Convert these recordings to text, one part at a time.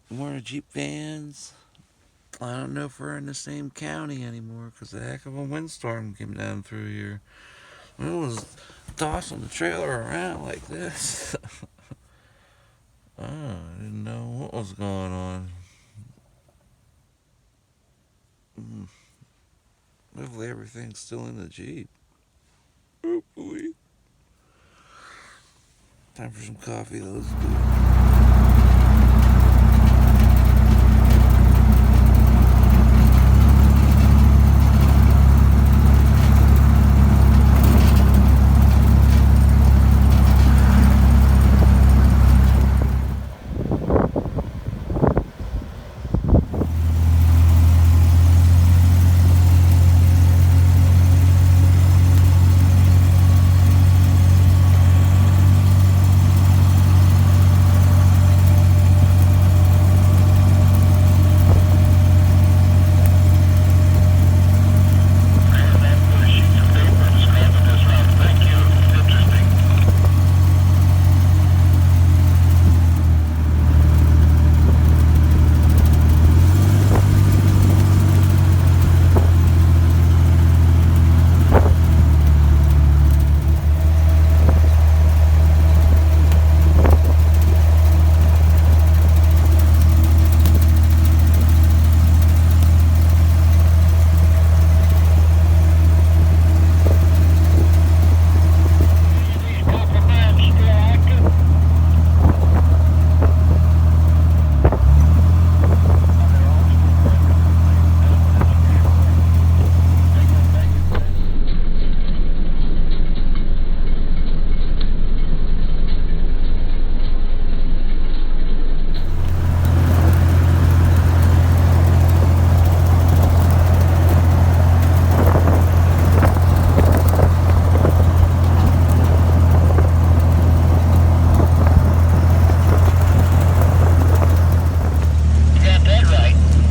More Jeep fans. I don't know if we're in the same county anymore because a heck of a windstorm came down through here. It was tossing the trailer around like this. I didn't know what was going on. Hopefully everything's still in the Jeep. Hopefully. Time for some coffee, though. Let's do it.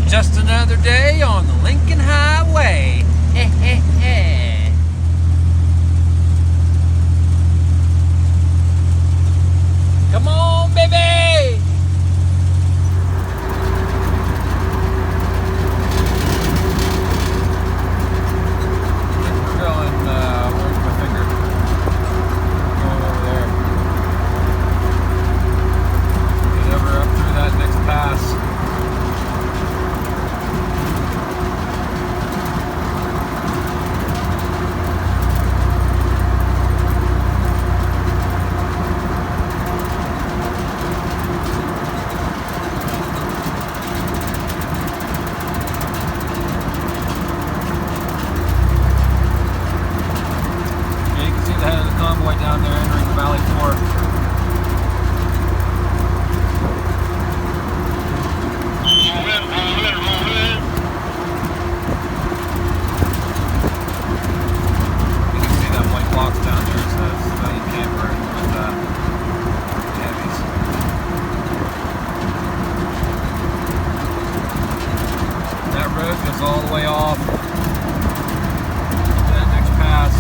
Just another day on the Lincoln Highway. Come on, baby! We're going, where's my finger? Going over there. Get over up through that next pass. Convoy down there entering the valley floor. You can see that white box down there. It's a civilian camper with heavies. That road goes all the way off to that next pass.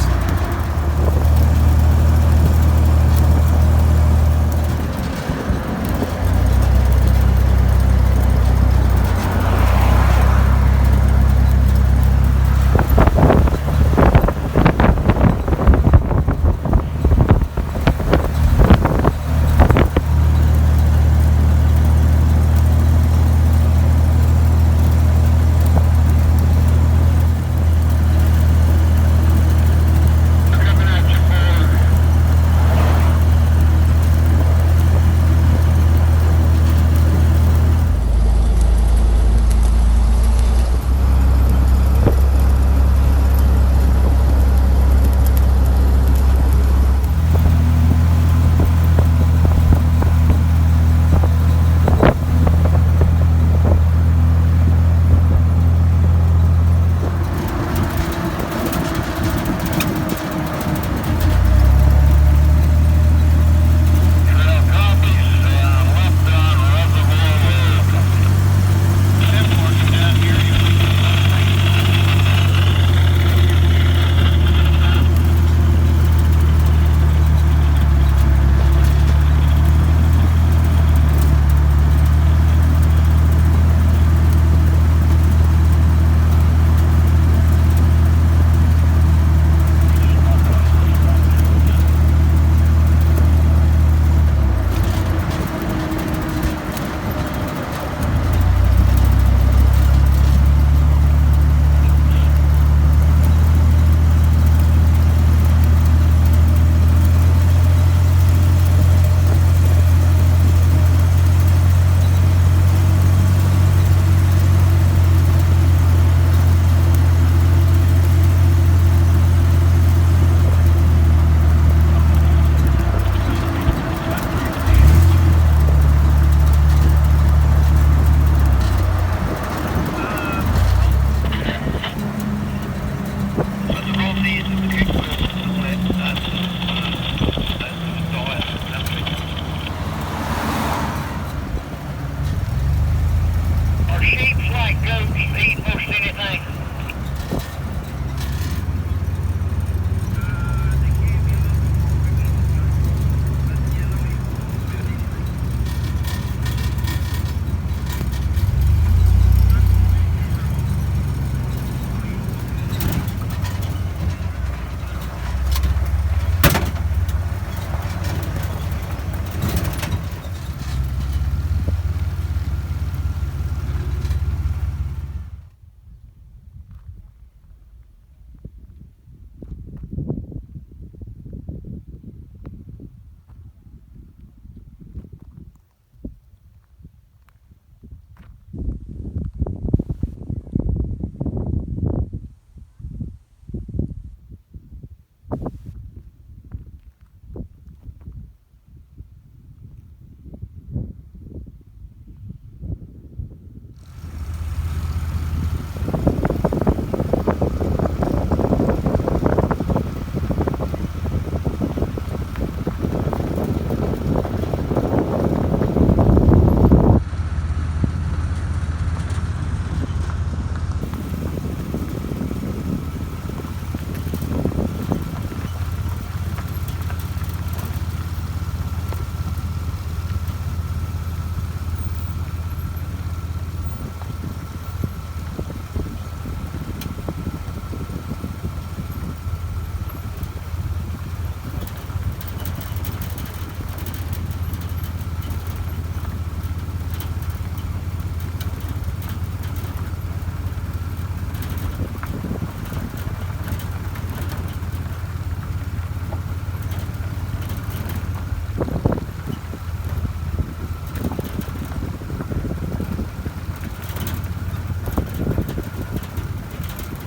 Speed most anything.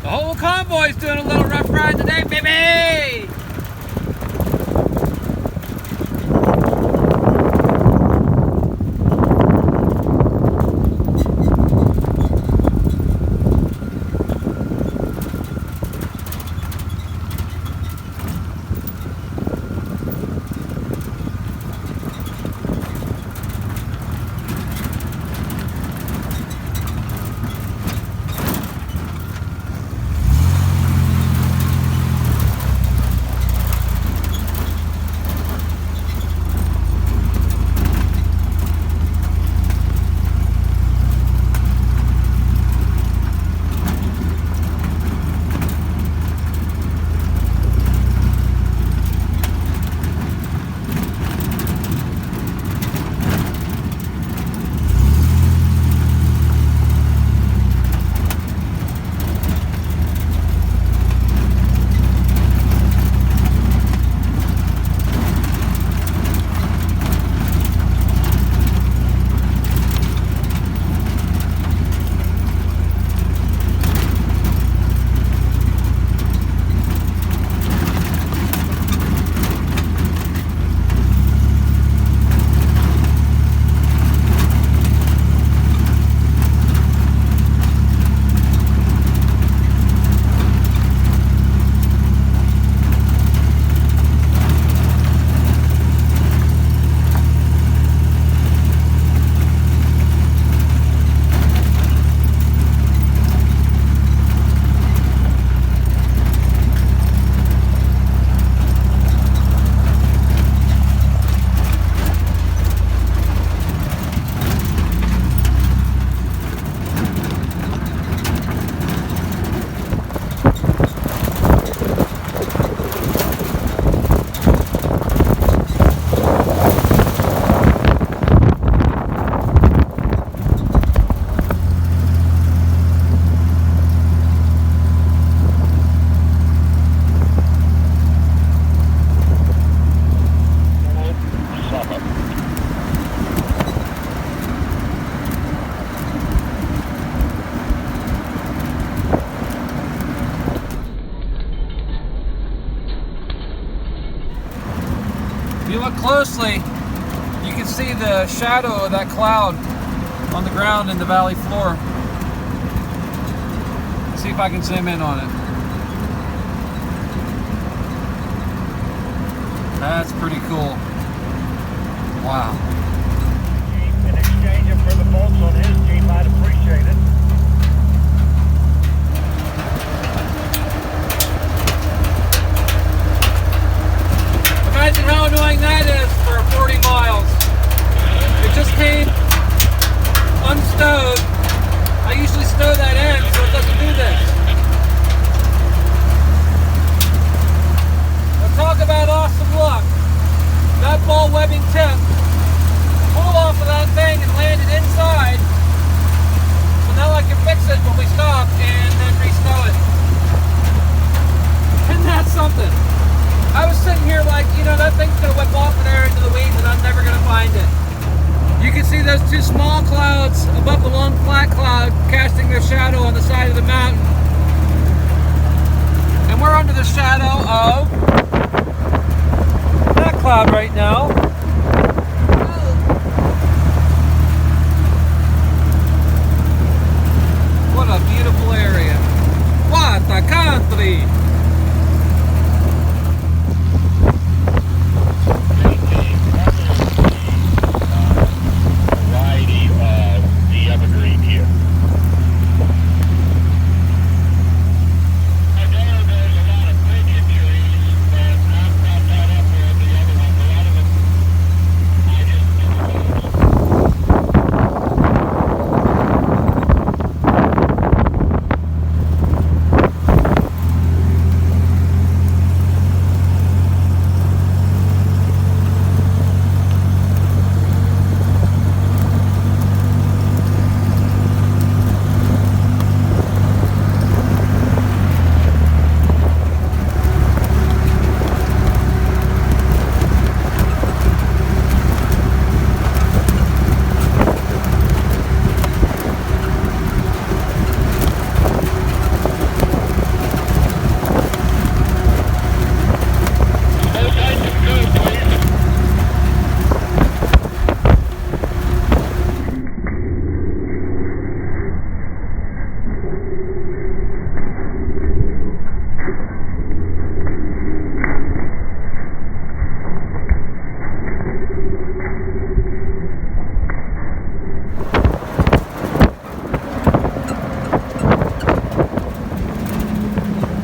The whole convoy's doing a little rough ride today, baby! If you look closely, you can see the shadow of that cloud on the ground in the valley floor. Let's see if I can zoom in on it. That's pretty cool. Wow. In exchange for the folks on his team, I'd appreciate it. unstowed. I usually stow that end so it doesn't do this. Now talk about awesome luck. That ball webbing tip flew off of that thing and landed inside. So now I can fix it when we stop and then restow it. Isn't that something? I was sitting here like, you know, that thing's gonna whip off of there into the weeds and I'm never gonna find it. You can see those two small clouds above the long flat cloud casting their shadow on the side of the mountain. And we're under the shadow of that cloud right now. What a beautiful area. What a country!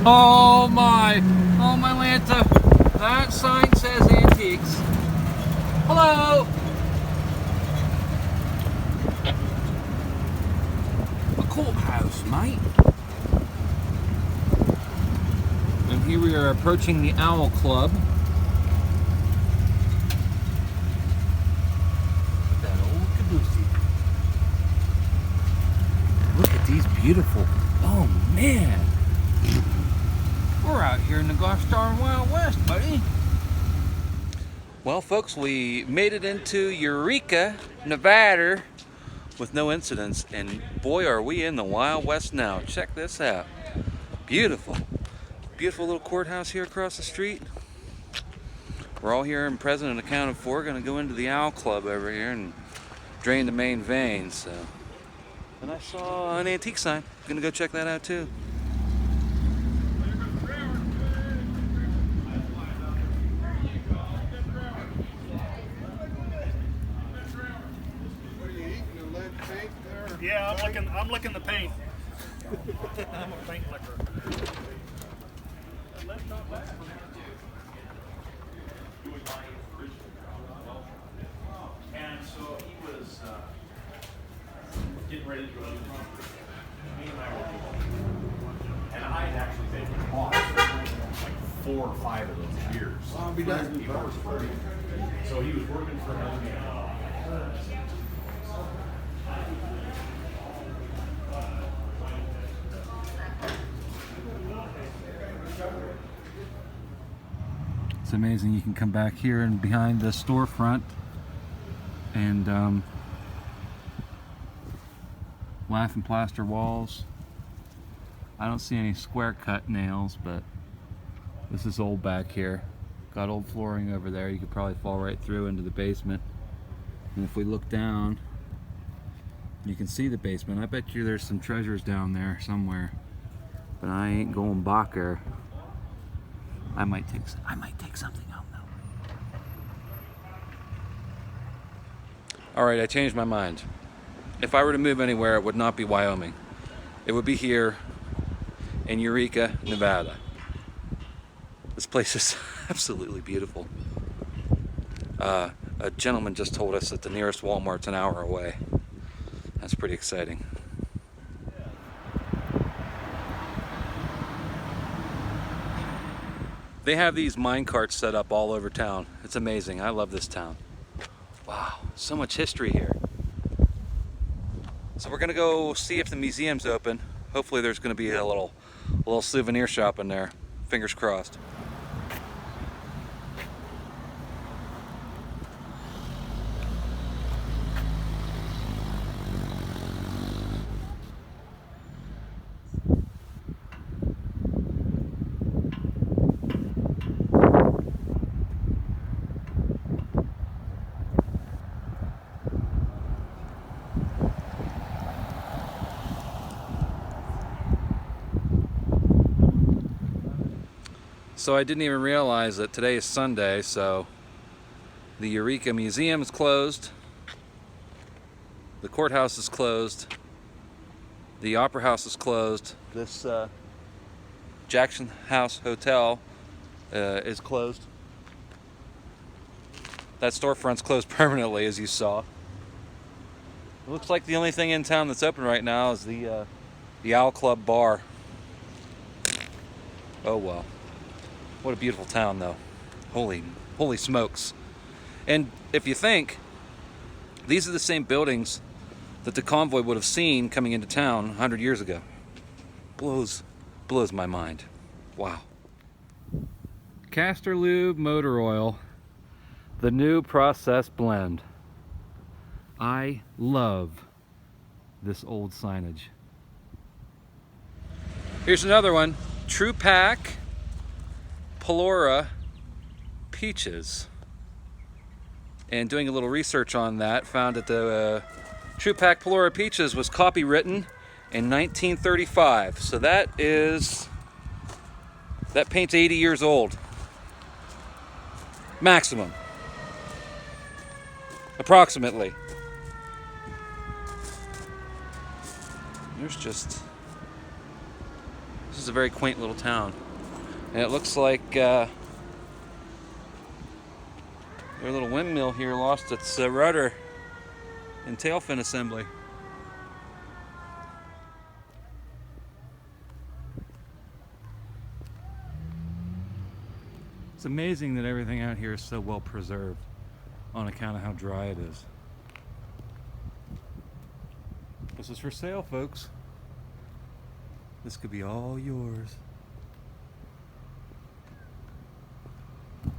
Oh my Lanta, that sign says antiques. Hello! A courthouse, mate. And here we are approaching the Owl Club. That old caboose. Look at these beautiful, oh man! We're out here in the gosh darn Wild West, buddy. Well, folks, we made it into Eureka, Nevada with no incidents, and boy, are we in the Wild West now. Check this out. Beautiful. Beautiful little courthouse here across the street. We're all here and present and accounted for. Going to go into the Owl Club over here and drain the main vein. So, and I saw an antique sign. Going to go check that out too. Yeah, I'm licking the paint. I'm a paint licker. And so he was getting ready to go to the conference. Me and I were doing, and I had actually taken him off like 4 or 5 of those years. So he was working for another man. It's amazing you can come back here and behind the storefront and laugh and plaster walls. I don't see any square cut nails, but this is old back here. Got old flooring over there. You could probably fall right through into the basement. And if we look down, you can see the basement. I bet you there's some treasures down there somewhere, but I ain't going back there. I might take something home though. All right, I changed my mind. If I were to move anywhere, it would not be Wyoming. It would be here in Eureka, Nevada. This place is absolutely beautiful. A gentleman just told us that the nearest Walmart's an hour away. That's pretty exciting. They have these mine carts set up all over town. It's amazing. I love this town. Wow, so much history here. So we're gonna go see if the museum's open. Hopefully there's gonna be a little souvenir shop in there. Fingers crossed. So I didn't even realize that today is Sunday, so the Eureka Museum is closed, the courthouse is closed, the Opera House is closed, this Jackson House Hotel is closed. That storefront's closed permanently, as you saw. It looks like the only thing in town that's open right now is the Owl Club bar. Oh well. What a beautiful town, though. Holy smokes. And if you think, these are the same buildings that the Convoy would have seen coming into town 100 years ago. Blows my mind. Wow. Castor Lube Motor Oil, the new process blend. I love this old signage. Here's another one. True Pack Pelora Peaches. And doing a little research on that, found that the True Pack Pelora Peaches was copywritten in 1935. So that paint's 80 years old. Maximum. Approximately. This is a very quaint little town. And it looks like their little windmill here lost its rudder and tail fin assembly. It's amazing that everything out here is so well preserved on account of how dry it is. This is for sale, folks. This could be all yours.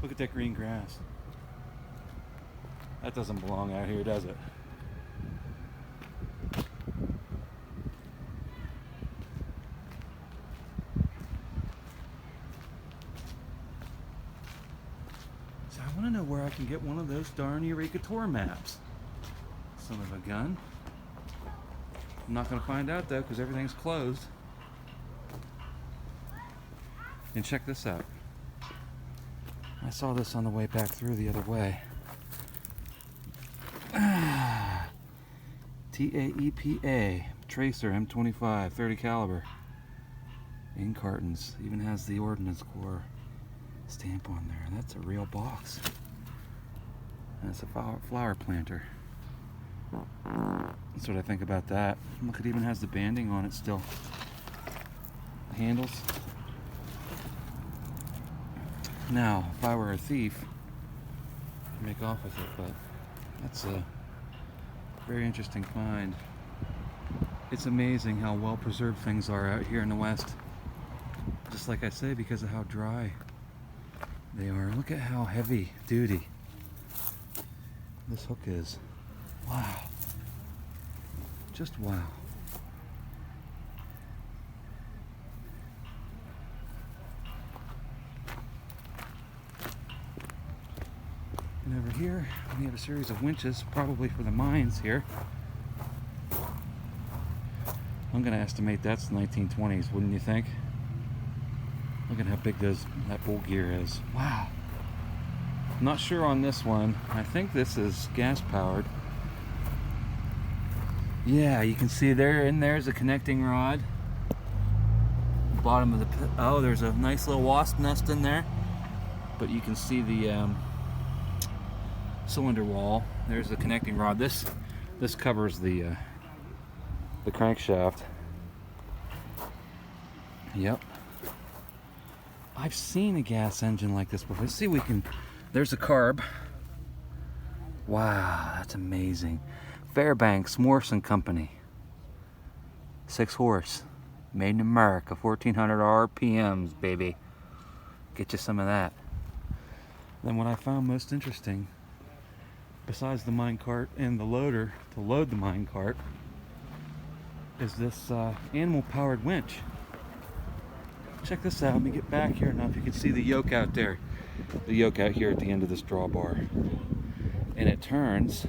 Look at that green grass. That doesn't belong out here, does it? So I want to know where I can get one of those darn Eureka tour maps. Son of a gun. I'm not going to find out though, because everything's closed. And check this out. I saw this on the way back through the other way. TAEPA Tracer M25 30 caliber in cartons. Even has the Ordnance Corps stamp on there. That's a real box. That's a flower planter. That's what I think about that. Look, it even has the banding on it still. The handles. Now, if I were a thief, I'd make off with it, but that's a very interesting find. It's amazing how well preserved things are out here in the West. Just like I say, because of how dry they are. Look at how heavy duty this hook is. Wow. Just wow. And over here, we have a series of winches, probably for the mines here. I'm going to estimate that's the 1920s, wouldn't you think? Look at how big that bull gear is. Wow. I'm not sure on this one. I think this is gas powered. Yeah, you can see there's a connecting rod. Bottom of the pit. Oh, there's a nice little wasp nest in there. But you can see the cylinder wall. There's the connecting rod. This covers the the crankshaft. Yep. I've seen a gas engine like this before. Let's see if we can. There's a carb. Wow, that's amazing. Fairbanks Morrison Company. 6 horse. Made in America. 1400 RPMs, baby. Get you some of that. Then what I found most interesting, besides the minecart and the loader to load the minecart, is this animal-powered winch. Check this out. Let me get back here. Now if you can see the yoke out there. The yoke out here at the end of this drawbar. And it turns.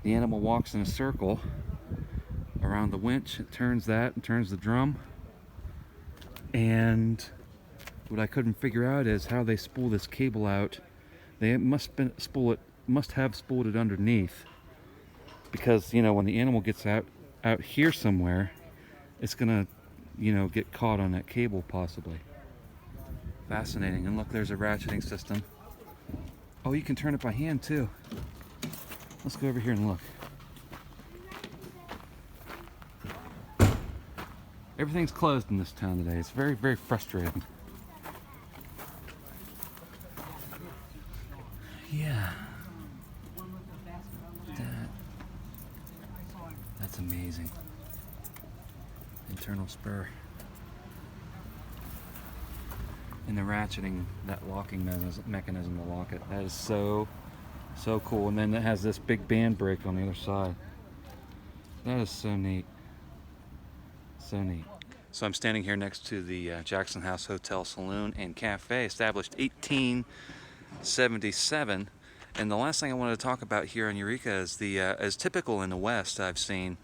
The animal walks in a circle around the winch. It turns that and turns the drum. And what I couldn't figure out is how they spool this cable out. They must have spooled it underneath. Because, you know, when the animal gets out here somewhere, it's gonna, you know, get caught on that cable possibly. Fascinating. And look, there's a ratcheting system. Oh, you can turn it by hand too. Let's go over here and look. Everything's closed in this town today. It's very, very frustrating. Yeah. That's amazing. Internal spur. And the ratcheting, that locking mechanism to lock it. That is so cool. And then it has this big band brake on the other side. That is so neat. So neat. So I'm standing here next to the Jackson House Hotel Saloon and Cafe, established 1877. And the last thing I wanted to talk about here in Eureka is as typical in the West, I've seen,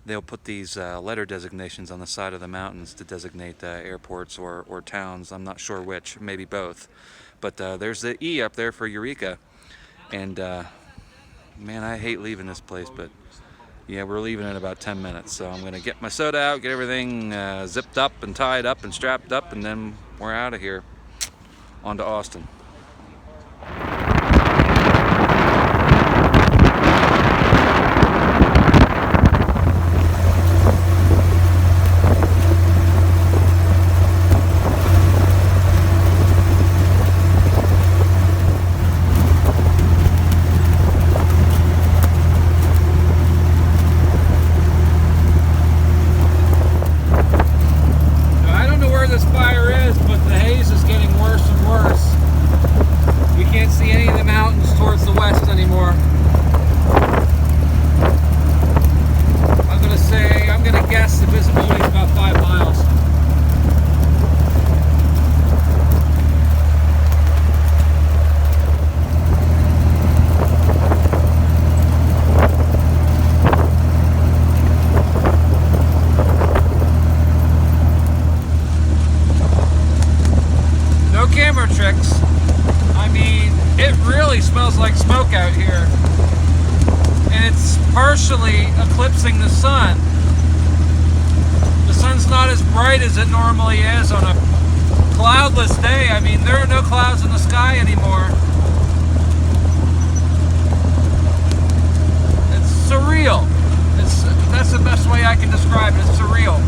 they'll put these letter designations on the side of the mountains to designate airports or towns. I'm not sure which, maybe both. But there's the E up there for Eureka. And man, I hate leaving this place, but yeah, we're leaving in about 10 minutes. So I'm gonna get my soda out, get everything zipped up and tied up and strapped up, and then we're out of here. On to Austin. Tricks. I mean, it really smells like smoke out here, and it's partially eclipsing the sun. The sun's not as bright as it normally is on a cloudless day. I mean, there are no clouds in the sky anymore. It's surreal. That's the best way I can describe it. It's surreal.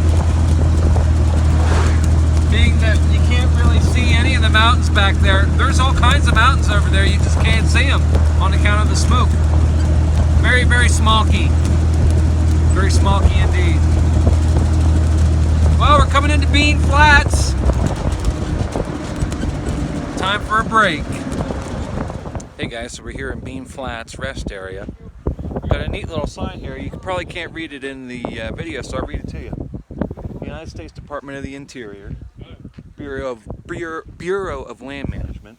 Being that you can't really see any of the mountains back there. There's all kinds of mountains over there. You just can't see them on account of the smoke. Very, very smoky. Very smoky indeed. Well, we're coming into Bean Flats. Time for a break. Hey guys, so we're here in Bean Flats rest area. Got a neat little sign here. You probably can't read it in the video, so I'll read it to you. United States Department of the Interior. Bureau of Land Management,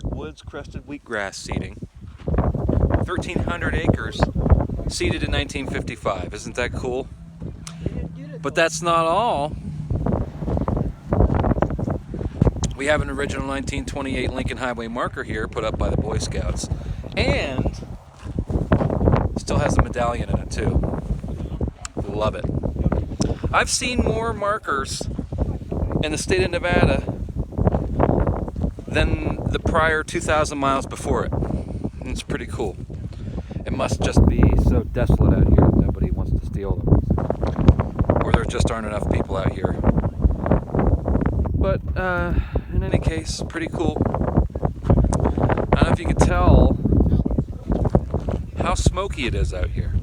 woods crested wheatgrass seeding, 1,300 acres, seeded in 1955. Isn't that cool? But that's not all. We have an original 1928 Lincoln Highway marker here put up by the Boy Scouts, and still has a medallion in it too. Love it. I've seen more markers in the state of Nevada than the prior 2,000 miles before it. And it's pretty cool. It must just be so desolate out here that nobody wants to steal feel them. Or there just aren't enough people out here. But in any case, pretty cool. I don't know if you can tell how smoky it is out here.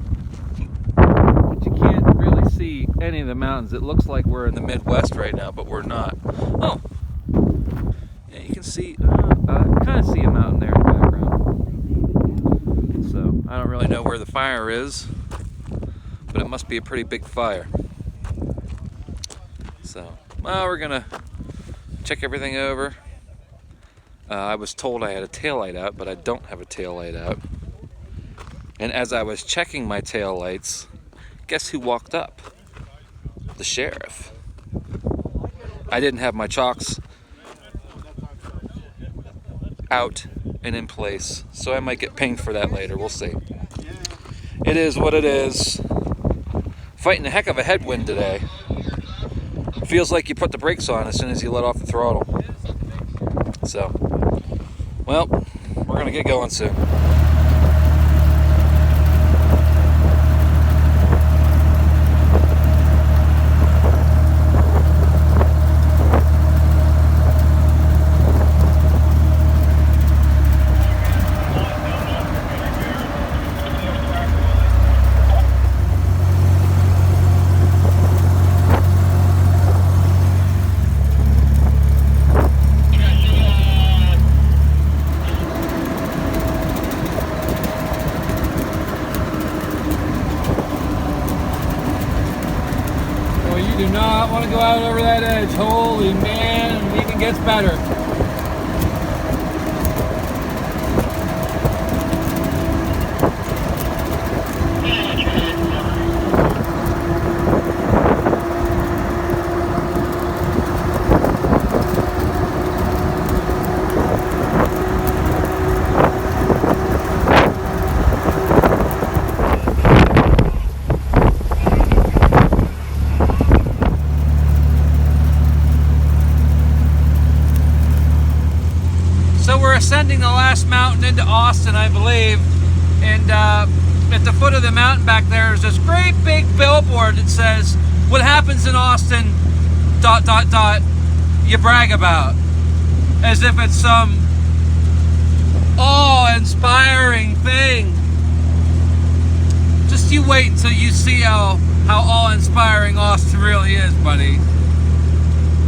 But you can't really see any of the mountains. It looks like we're in the Midwest right now, but we're not. Oh, yeah, you can see, kind of see a mountain there in the background. So I don't really know where the fire is, but it must be a pretty big fire. So, well, we're gonna check everything over. I was told I had a taillight out, but I don't have a taillight out. And as I was checking my taillights, guess who walked up? The sheriff. I didn't have my chocks out and in place, so I might get pinged for that later. We'll see. It is what it is. Fighting a heck of a headwind today. Feels like you put the brakes on as soon as you let off the throttle. So, well, we're gonna get going soon. You do not want to go out over that edge. Holy man, it even gets better. Ascending the last mountain into Austin, I believe, and at the foot of the mountain back there is this great big billboard that says, "What happens in Austin, ... you brag about," as if it's some awe-inspiring thing. Just you wait until you see how awe-inspiring Austin really is, buddy.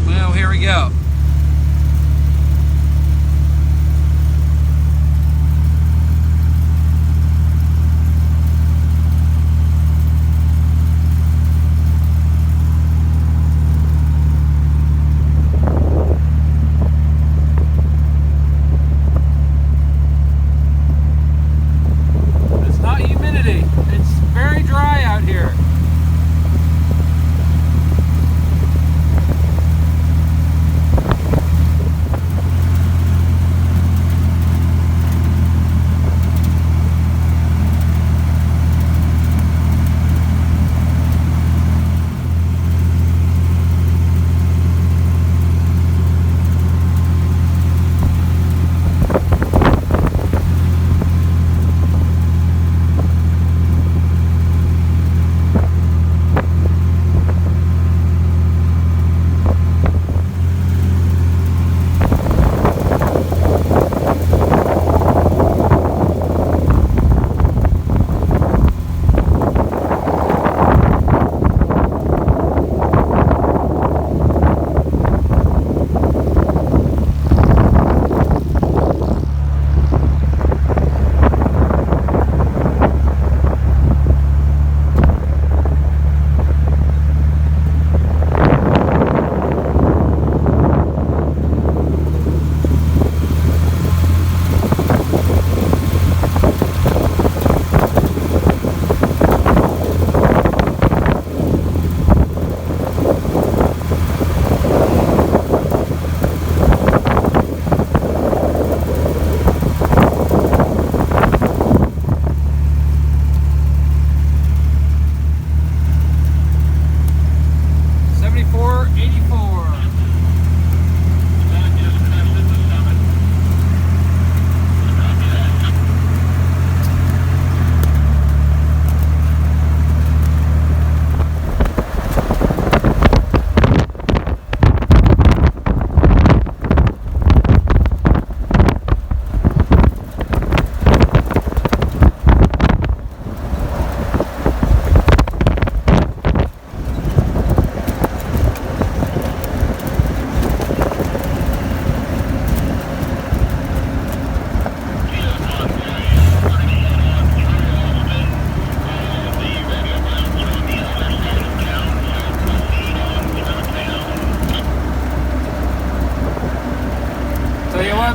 Well, here we go.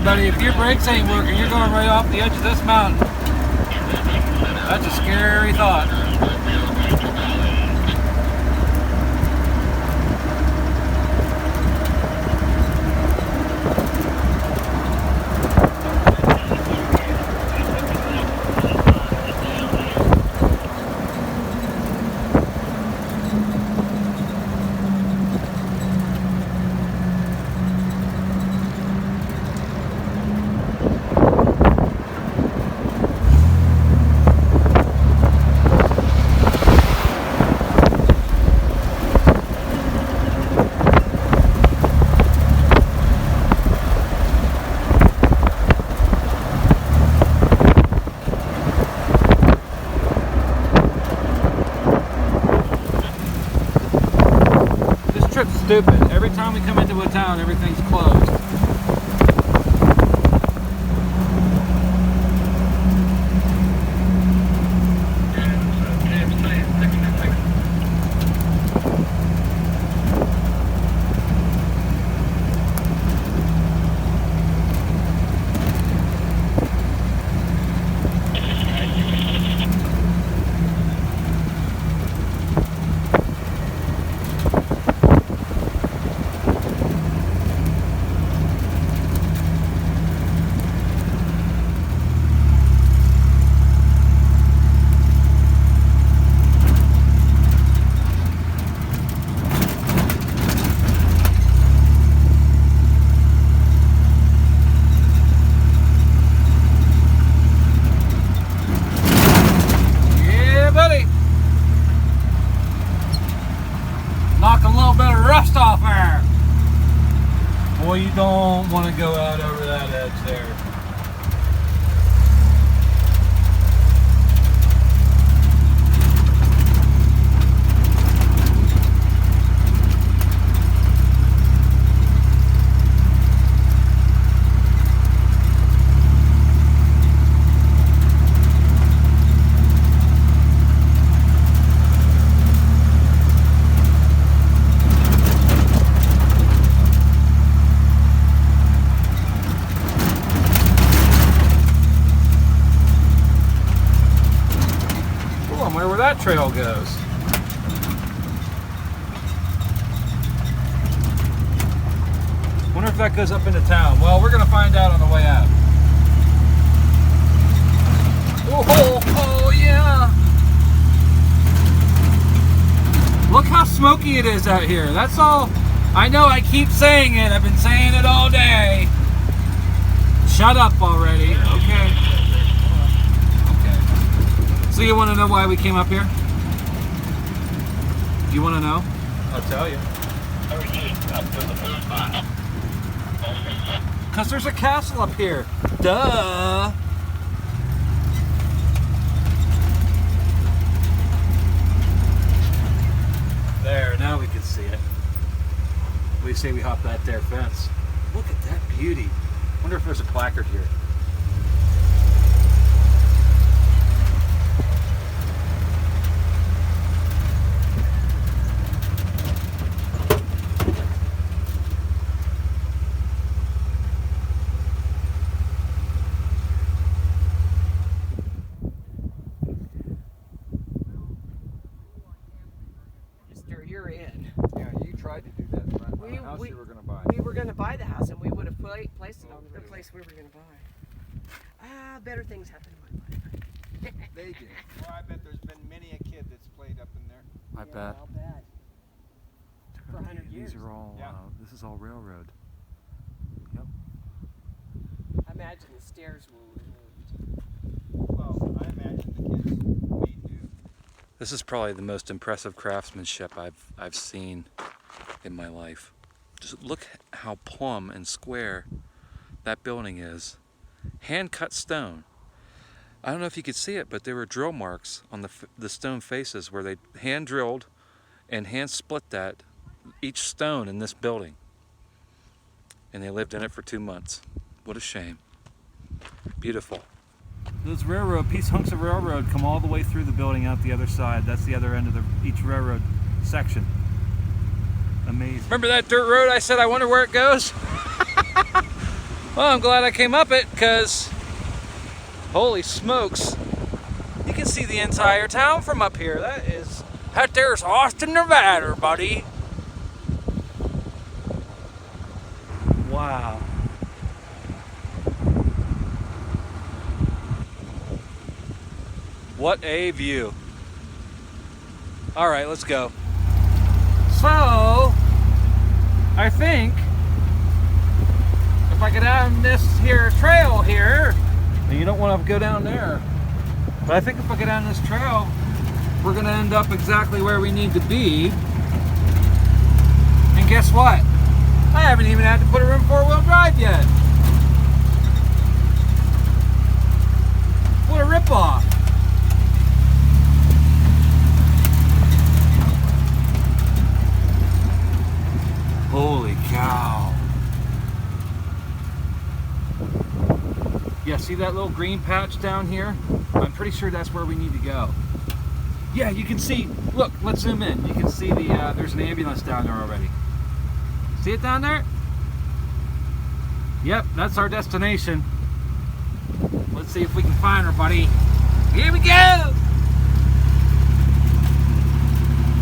thought, buddy. If your brakes ain't working, you're going right off the edge of this mountain. That's a scary thought. Stupid. Every time we come into a town, everything's closed. Boy, you don't want to go out over that edge there. That trail goes. Wonder if that goes up into town. Well, we're gonna find out on the way out. Oh yeah! Look how smoky it is out here. That's all. I know I keep saying it. I've been saying it all day. Shut up already. Okay. So you want to know why we came up here? You want to know? I'll tell you. Because there's a castle up here. Duh! There, now we can see it. What do you say we hop that there fence? Look at that beauty. Wonder if there's a placard here. You're in. Yeah, you tried to do that on the house you were going to buy. We were going to buy the house, and we would have placed it on the place we were going to buy. Better things happen in my life. They did. Well, I bet there's been many a kid that's played up in there. I bet. I'll bet. For 100 years. These are all, Yeah. this is all railroad. Yep. I imagine the stairs were removed. Well, I imagine the kids may do. This is probably the most impressive craftsmanship I've seen in my life. Just look how plumb and square that building is. Hand-cut stone. I don't know if you could see it, but there were drill marks on the stone faces where they hand drilled and hand split that each stone in this building. And they lived in it for 2 months. What a shame. Beautiful. Those hunks of railroad come all the way through the building out the other side. That's the other end of each railroad section. Amazing. Remember that dirt road I said I wonder where it goes? Well, I'm glad I came up it, because holy smokes, you can see the entire town from up here. That there's Austin, Nevada, buddy. Wow. What a view. All right, let's go. So, I think if I get down this here trail here, and you don't want to go down there, but I think if I get down this trail, we're gonna end up exactly where we need to be. And guess what? I haven't even had to put her in four-wheel drive yet. What a ripoff. Holy cow. Yeah, see that little green patch down here? I'm pretty sure that's where we need to go. Yeah, you can see, look, let's zoom in. You can see the, there's an ambulance down there already. See it down there? Yep, that's our destination. Let's see if we can find her, buddy. Here we go!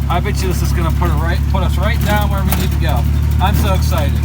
I bet you this is gonna put us right down where we need to go. I'm so excited.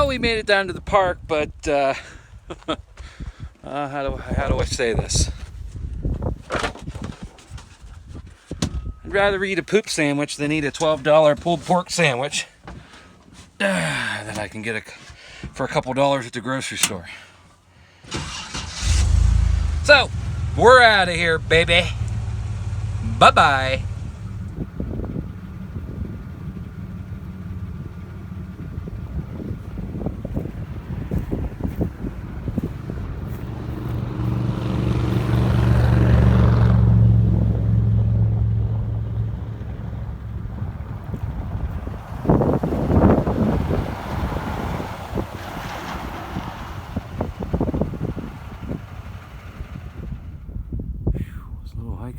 We made it down to the park, but how do I say this? I'd rather eat a poop sandwich than eat a $12 pulled pork sandwich that I can get for a couple dollars at the grocery store. So, we're out of here, baby. Bye-bye.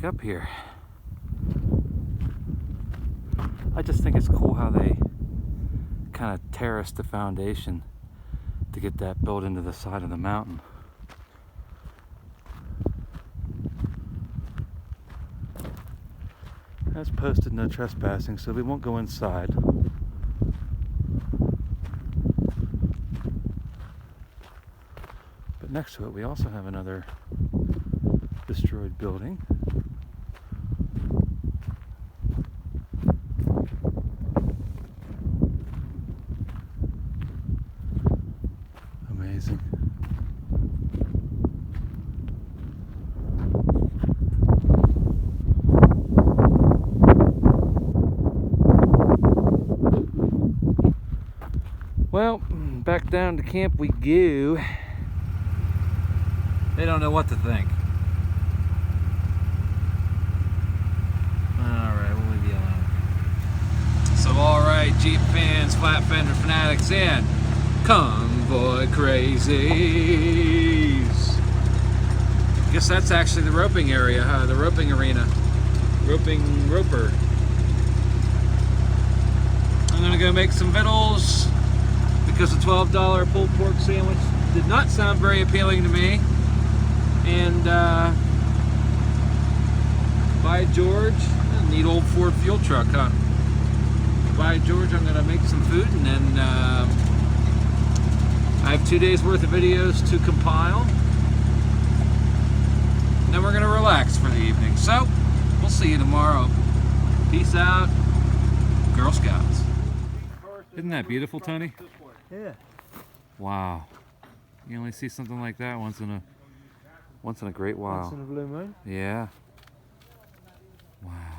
Up here. I just think it's cool how they kind of terraced the foundation to get that built into the side of the mountain. That's posted no trespassing, so we won't go inside. But next to it we also have another destroyed building. Amazing. Well, back down to camp we go. They don't know what to think. Alright, we'll leave you alone. So alright, Jeep fans, flat fender fanatics, and Convoy crazies. Guess that's actually the roping area, huh? The roping arena. Roper. I'm gonna go make some victuals because a $12 pulled pork sandwich did not sound very appealing to me. And by George, neat old Ford fuel truck, huh? By George, I'm gonna make some food, and then I have 2 days worth of videos to compile. And then we're gonna relax for the evening. So, we'll see you tomorrow. Peace out, Girl Scouts. Isn't that beautiful, Tony? Yeah. Wow. You only see something like that once in a great while. Once in a blue moon. Yeah. Wow.